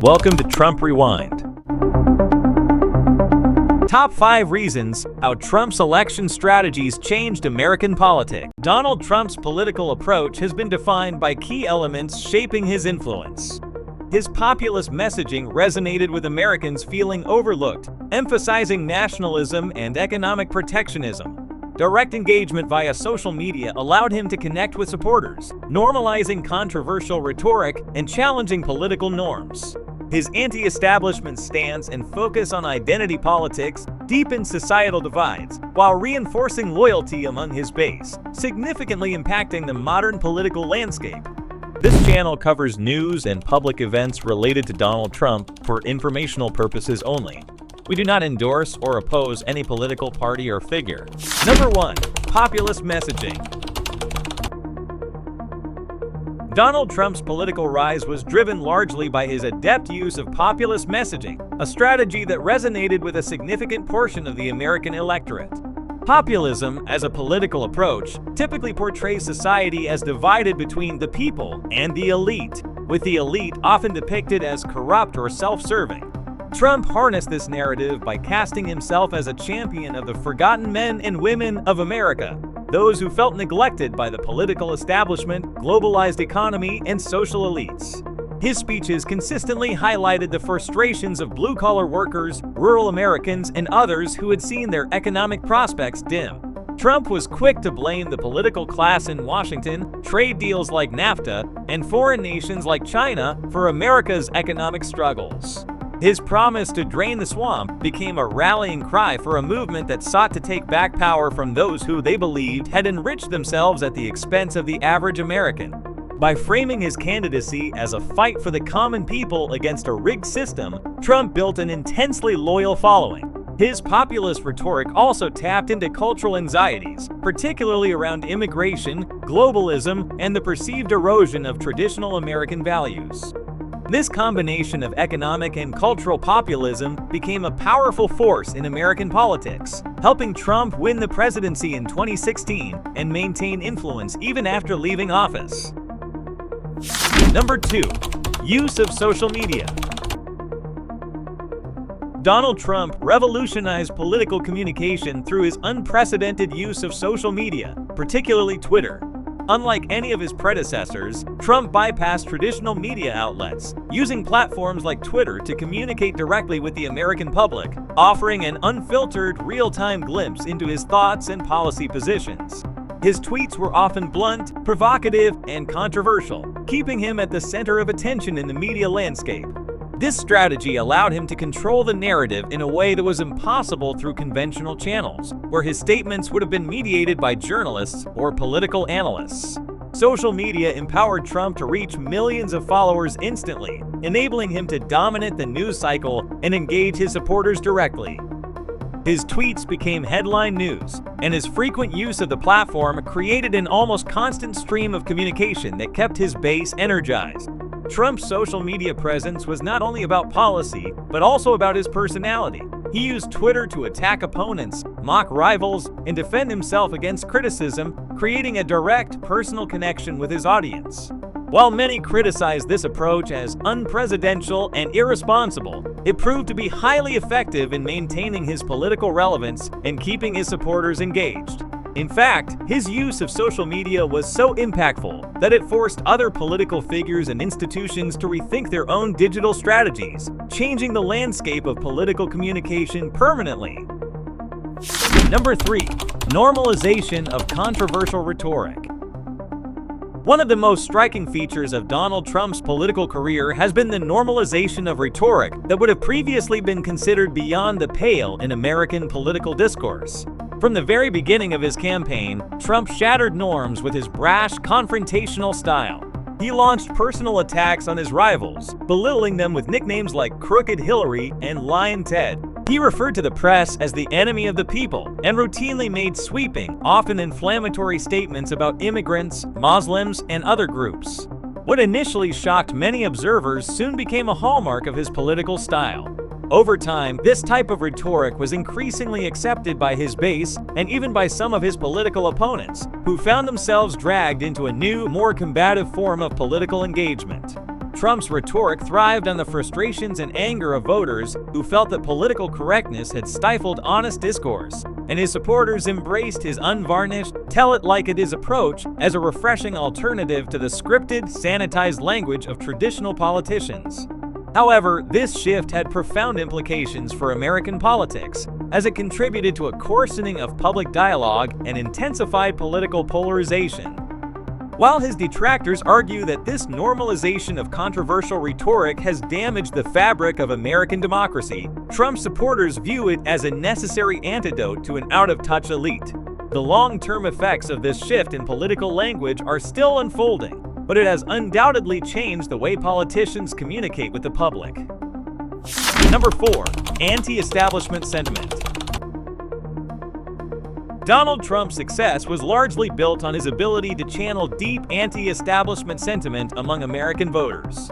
Welcome to Trump Rewind. Top 5 reasons how Trump's election strategies changed American politics. Donald Trump's political approach has been defined by key elements shaping his influence. His populist messaging resonated with Americans feeling overlooked, emphasizing nationalism and economic protectionism. Direct engagement via social media allowed him to connect with supporters, normalizing controversial rhetoric and challenging political norms. His anti-establishment stance and focus on identity politics deepened societal divides, while reinforcing loyalty among his base, significantly impacting the modern political landscape. This channel covers news and public events related to Donald Trump for informational purposes only. We do not endorse or oppose any political party or figure. Number 1. Populist messaging. Donald Trump's political rise was driven largely by his adept use of populist messaging, a strategy that resonated with a significant portion of the American electorate. Populism, as a political approach, typically portrays society as divided between the people and the elite, with the elite often depicted as corrupt or self-serving. Trump harnessed this narrative by casting himself as a champion of the forgotten men and women of America, those who felt neglected by the political establishment, globalized economy, and social elites. His speeches consistently highlighted the frustrations of blue-collar workers, rural Americans, and others who had seen their economic prospects dim. Trump was quick to blame the political class in Washington, trade deals like NAFTA, and foreign nations like China for America's economic struggles. His promise to drain the swamp became a rallying cry for a movement that sought to take back power from those who they believed had enriched themselves at the expense of the average American. By framing his candidacy as a fight for the common people against a rigged system, Trump built an intensely loyal following. His populist rhetoric also tapped into cultural anxieties, particularly around immigration, globalism, and the perceived erosion of traditional American values. This combination of economic and cultural populism became a powerful force in American politics, helping Trump win the presidency in 2016 and maintain influence even after leaving office. Number 2. Use of social media. Donald Trump revolutionized political communication through his unprecedented use of social media, particularly Twitter. Unlike any of his predecessors, Trump bypassed traditional media outlets, using platforms like Twitter to communicate directly with the American public, offering an unfiltered, real-time glimpse into his thoughts and policy positions. His tweets were often blunt, provocative, and controversial, keeping him at the center of attention in the media landscape. This strategy allowed him to control the narrative in a way that was impossible through conventional channels, where his statements would have been mediated by journalists or political analysts. Social media empowered Trump to reach millions of followers instantly, enabling him to dominate the news cycle and engage his supporters directly. His tweets became headline news, and his frequent use of the platform created an almost constant stream of communication that kept his base energized. Trump's social media presence was not only about policy, but also about his personality. He used Twitter to attack opponents, mock rivals, and defend himself against criticism, creating a direct, personal connection with his audience. While many criticized this approach as unpresidential and irresponsible, it proved to be highly effective in maintaining his political relevance and keeping his supporters engaged. In fact, his use of social media was so impactful that it forced other political figures and institutions to rethink their own digital strategies, changing the landscape of political communication permanently. Number 3. Normalization of controversial rhetoric. One of the most striking features of Donald Trump's political career has been the normalization of rhetoric that would have previously been considered beyond the pale in American political discourse. From the very beginning of his campaign, Trump shattered norms with his brash, confrontational style. He launched personal attacks on his rivals, belittling them with nicknames like Crooked Hillary and Lion Ted. He referred to the press as the enemy of the people and routinely made sweeping, often inflammatory statements about immigrants, Muslims, and other groups. What initially shocked many observers soon became a hallmark of his political style. Over time, this type of rhetoric was increasingly accepted by his base and even by some of his political opponents, who found themselves dragged into a new, more combative form of political engagement. Trump's rhetoric thrived on the frustrations and anger of voters who felt that political correctness had stifled honest discourse, and his supporters embraced his unvarnished, tell-it-like-it-is approach as a refreshing alternative to the scripted, sanitized language of traditional politicians. However, this shift had profound implications for American politics, as it contributed to a coarsening of public dialogue and intensified political polarization. While his detractors argue that this normalization of controversial rhetoric has damaged the fabric of American democracy, Trump's supporters view it as a necessary antidote to an out-of-touch elite. The long-term effects of this shift in political language are still unfolding, but it has undoubtedly changed the way politicians communicate with the public. Number 4. Anti-establishment sentiment. Donald Trump's success was largely built on his ability to channel deep anti-establishment sentiment among American voters.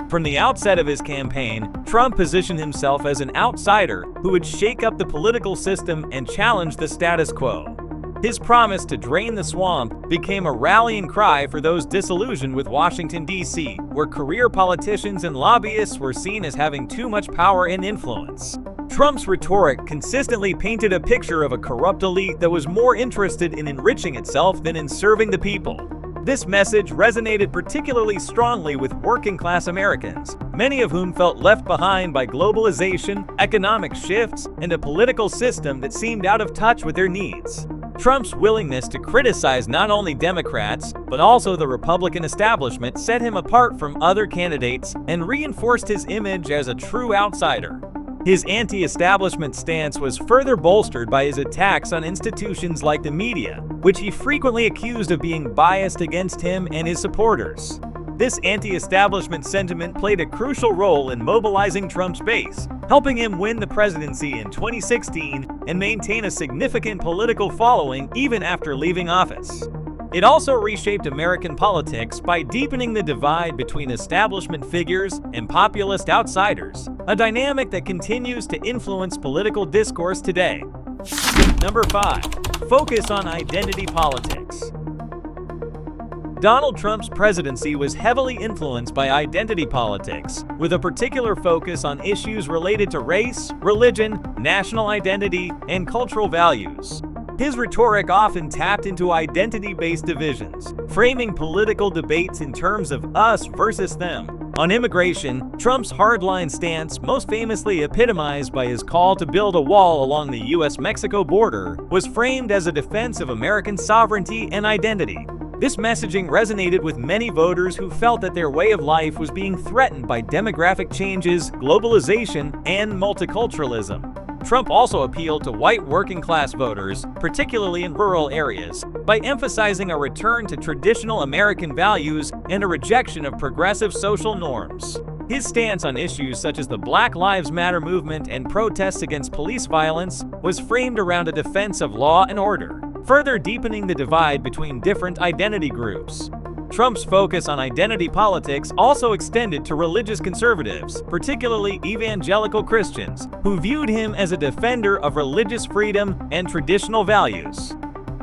From the outset of his campaign, Trump positioned himself as an outsider who would shake up the political system and challenge the status quo. His promise to drain the swamp became a rallying cry for those disillusioned with Washington, D.C., where career politicians and lobbyists were seen as having too much power and influence. Trump's rhetoric consistently painted a picture of a corrupt elite that was more interested in enriching itself than in serving the people. This message resonated particularly strongly with working-class Americans, many of whom felt left behind by globalization, economic shifts, and a political system that seemed out of touch with their needs. Trump's willingness to criticize not only Democrats, but also the Republican establishment set him apart from other candidates and reinforced his image as a true outsider. His anti-establishment stance was further bolstered by his attacks on institutions like the media, which he frequently accused of being biased against him and his supporters. This anti-establishment sentiment played a crucial role in mobilizing Trump's base, helping him win the presidency in 2016 and maintain a significant political following even after leaving office. It also reshaped American politics by deepening the divide between establishment figures and populist outsiders, a dynamic that continues to influence political discourse today. Number 5. Focus on identity politics. Donald Trump's presidency was heavily influenced by identity politics, with a particular focus on issues related to race, religion, national identity, and cultural values. His rhetoric often tapped into identity-based divisions, framing political debates in terms of us versus them. On immigration, Trump's hardline stance, most famously epitomized by his call to build a wall along the US-Mexico border, was framed as a defense of American sovereignty and identity. This messaging resonated with many voters who felt that their way of life was being threatened by demographic changes, globalization, and multiculturalism. Trump also appealed to white working-class voters, particularly in rural areas, by emphasizing a return to traditional American values and a rejection of progressive social norms. His stance on issues such as the Black Lives Matter movement and protests against police violence was framed around a defense of law and order, further deepening the divide between different identity groups. Trump's focus on identity politics also extended to religious conservatives, particularly evangelical Christians, who viewed him as a defender of religious freedom and traditional values.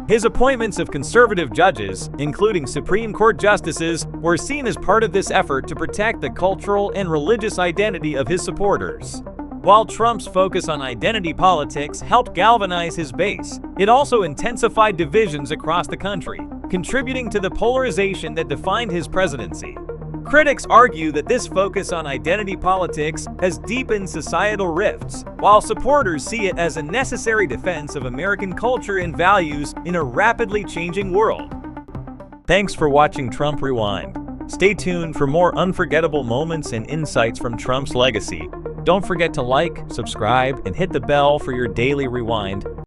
His appointments of conservative judges, including Supreme Court justices, were seen as part of this effort to protect the cultural and religious identity of his supporters. While Trump's focus on identity politics helped galvanize his base, it also intensified divisions across the country, contributing to the polarization that defined his presidency. Critics argue that this focus on identity politics has deepened societal rifts, while supporters see it as a necessary defense of American culture and values in a rapidly changing world. Thanks for watching Trump Rewind. Stay tuned for more unforgettable moments and insights from Trump's legacy. Don't forget to like, subscribe, and hit the bell for your daily rewind.